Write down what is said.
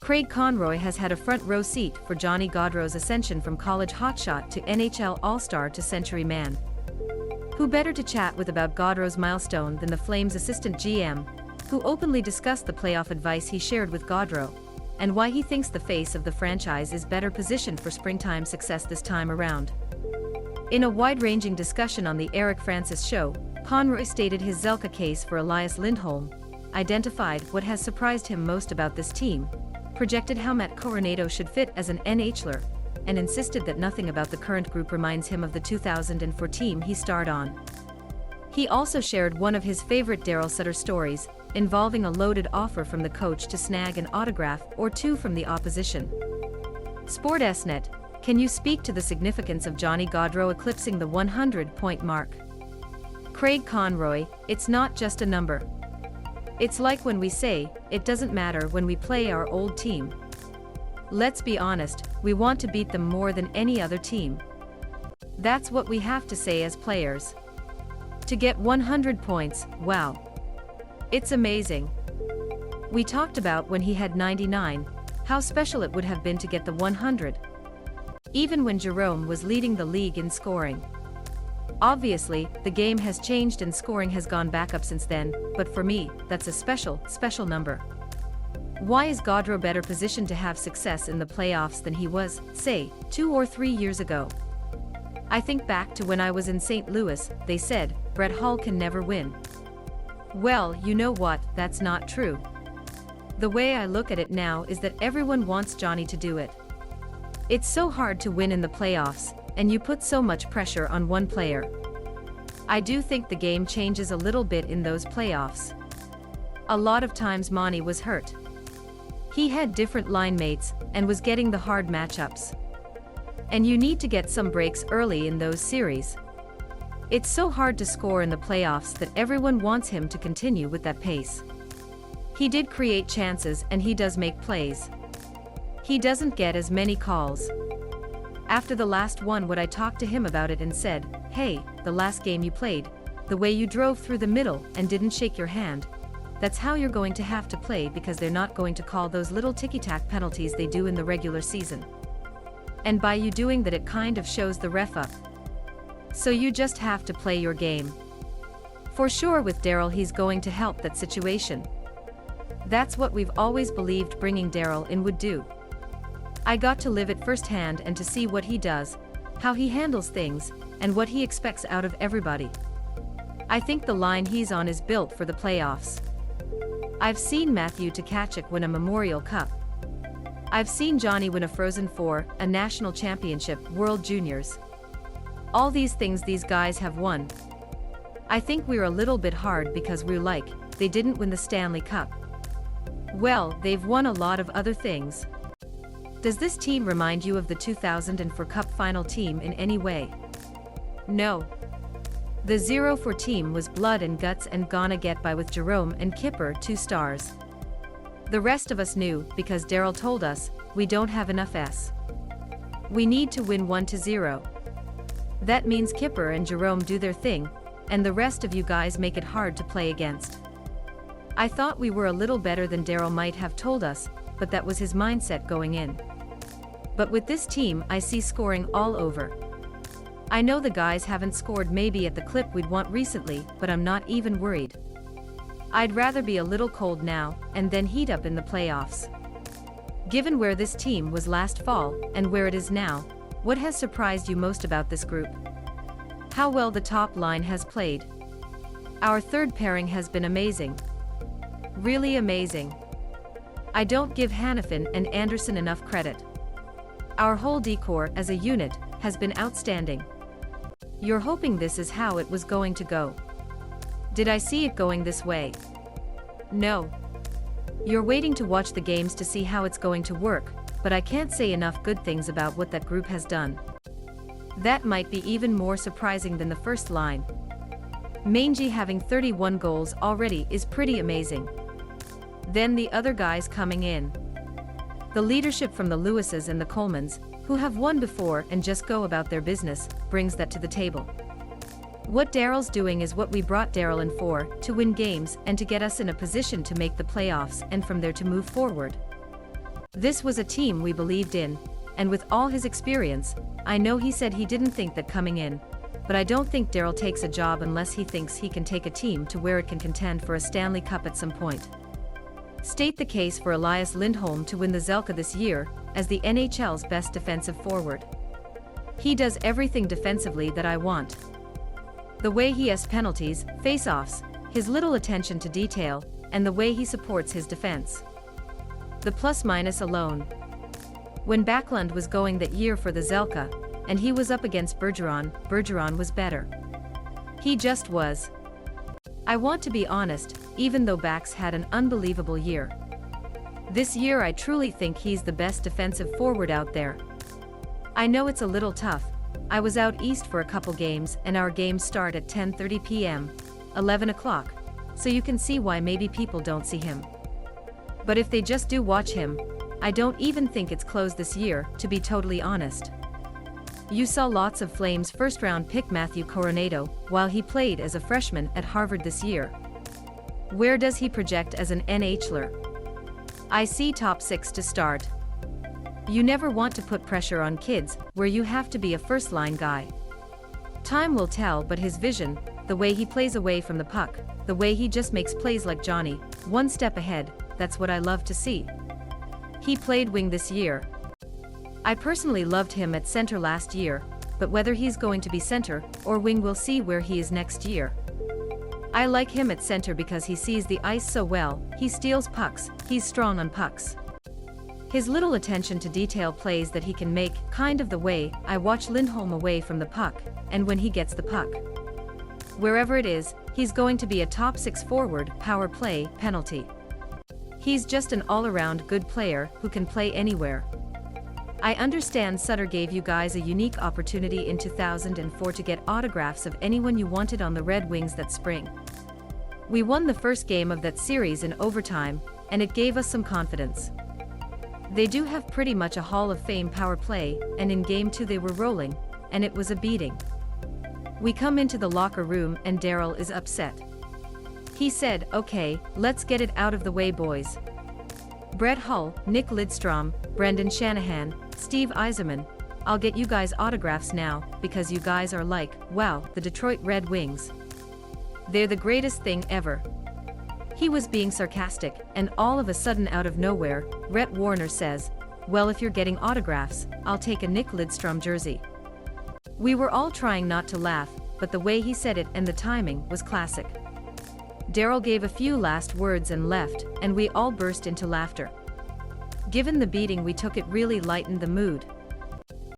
Craig Conroy has had a front row seat for Johnny Gaudrow's ascension from college hotshot to NHL All-Star to century man. Who better to chat with about Gaudrow's milestone than the Flames' assistant GM, who openly discussed the playoff advice he shared with Gaudro, and why he thinks the face of the franchise is better positioned for springtime success this time around. In a wide-ranging discussion on the Eric Francis show, Conroy stated his Selke case for Elias Lindholm, identified what has surprised him most about this team, projected how Matt Coronato should fit as an NHLer, and insisted that nothing about the current group reminds him of the 2004 team he starred on. He also shared one of his favorite Daryl Sutter stories, involving a loaded offer from the coach to snag an autograph or two from the opposition. Sportsnet, can you speak to the significance of Johnny Gaudrow eclipsing the 100-point mark? Craig Conroy, it's not just a number. It's like when we say, it doesn't matter when we play our old team. Let's be honest, we want to beat them more than any other team. That's what we have to say as players. To get 100 points, wow. It's amazing. We talked about when he had 99, how special it would have been to get the 100. Even when Jerome was leading the league in scoring. Obviously, the game has changed and scoring has gone back up since then, but for me, that's a special number. Why is Gaudro better positioned to have success in the playoffs than he was, say, 2 or 3 years ago? I think back to when I was in St. Louis, they said, Brett Hull can never win. Well, you know what, that's not true. The way I look at it now is that everyone wants Johnny to do it. It's so hard to win in the playoffs, and you put so much pressure on one player. I do think the game changes a little bit in those playoffs. A lot of times Monty was hurt. He had different line mates, and was getting the hard matchups. And you need to get some breaks early in those series. It's so hard to score in the playoffs that everyone wants him to continue with that pace. He did create chances and he does make plays. He doesn't get as many calls. After the last one, I talked to him about it and said, hey, the last game you played, the way you drove through the middle and didn't shake your hand, that's how you're going to have to play because they're not going to call those little ticky-tack penalties they do in the regular season. And by you doing that, it kind of shows the ref up. So you just have to play your game. For sure with Daryl, he's going to help that situation. That's what we've always believed bringing Daryl in would do. I got to live it firsthand and to see what he does, how he handles things, and what he expects out of everybody. I think the line he's on is built for the playoffs. I've seen Matthew Tkachuk win a Memorial Cup. I've seen Johnny win a Frozen Four, a national championship, World Juniors. All these things these guys have won. I think we're a little bit hard because we're like, they didn't win the Stanley Cup. Well, they've won a lot of other things. Does this team remind you of the 2004 Cup final team in any way? No. The 0-4 team was blood and guts and gonna get by with Jerome and Kipper 2 stars. The rest of us knew, because Daryl told us, we don't have enough S. We need to win 1-0. That means Kipper and Jerome do their thing, and the rest of you guys make it hard to play against. I thought we were a little better than Daryl might have told us, but that was his mindset going in. But with this team, I see scoring all over. I know the guys haven't scored maybe at the clip we'd want recently, but I'm not even worried. I'd rather be a little cold now, and then heat up in the playoffs. Given where this team was last fall, and where it is now, what has surprised you most about this group? How well the top line has played. Our third pairing has been amazing. Really amazing. I don't give Hanifin and Anderson enough credit. Our whole decor as a unit has been outstanding. You're hoping this is how it was going to go. Did I see it going this way? No. You're waiting to watch the games to see how it's going to work, but I can't say enough good things about what that group has done. That might be even more surprising than the first line. Mangy having 31 goals already is pretty amazing. Then the other guys coming in. The leadership from the Lewises and the Colemans, who have won before and just go about their business, brings that to the table. What Daryl's doing is what we brought Daryl in for, to win games and to get us in a position to make the playoffs and from there to move forward. This was a team we believed in, and with all his experience, I know he said he didn't think that coming in, but I don't think Daryl takes a job unless he thinks he can take a team to where it can contend for a Stanley Cup at some point. State the case for Elias Lindholm to win the Selke this year as the NHL's best defensive forward. He does everything defensively that I want. The way he has penalties, face-offs, his little attention to detail, and the way he supports his defense. The plus-minus alone. When Backlund was going that year for the Selke, and he was up against Bergeron was better. He just was. I want to be honest, even though Bax had an unbelievable year. This year I truly think he's the best defensive forward out there. I know it's a little tough. I was out east for a couple games and our games start at 10:30 p.m., 11 o'clock, so you can see why maybe people don't see him. But if they just do watch him, I don't even think it's close this year, to be totally honest. You saw lots of Flames first-round pick Matt Coronato while he played as a freshman at Harvard this year. Where does he project as an NHLer? I see top 6 to start. You never want to put pressure on kids where you have to be a first-line guy. Time will tell, but his vision, the way he plays away from the puck, the way he just makes plays like Johnny, one step ahead, that's what I love to see. He played wing this year. I personally loved him at center last year, but whether he's going to be center or wing, we'll see where he is next year. I like him at center because he sees the ice so well, he steals pucks, he's strong on pucks. His little attention to detail plays that he can make, kind of the way I watch Lindholm away from the puck, and when he gets the puck. Wherever it is, he's going to be a top 6 forward, power play, penalty. He's just an all-around good player who can play anywhere. I understand Sutter gave you guys a unique opportunity in 2004 to get autographs of anyone you wanted on the Red Wings that spring. We won the first game of that series in overtime, and it gave us some confidence. They do have pretty much a Hall of Fame power play, and in Game 2 they were rolling, and it was a beating. We come into the locker room and Daryl is upset. He said, "Okay, let's get it out of the way, boys. Brett Hull, Nick Lidstrom, Brendan Shanahan, Steve Yzerman, I'll get you guys autographs now, because you guys are like, wow, the Detroit Red Wings. They're the greatest thing ever." He was being sarcastic, and all of a sudden out of nowhere, Rhett Warner says, "Well, if you're getting autographs, I'll take a Nick Lidstrom jersey." We were all trying not to laugh, but the way he said it and the timing was classic. Daryl gave a few last words and left, and we all burst into laughter. Given the beating we took, it really lightened the mood.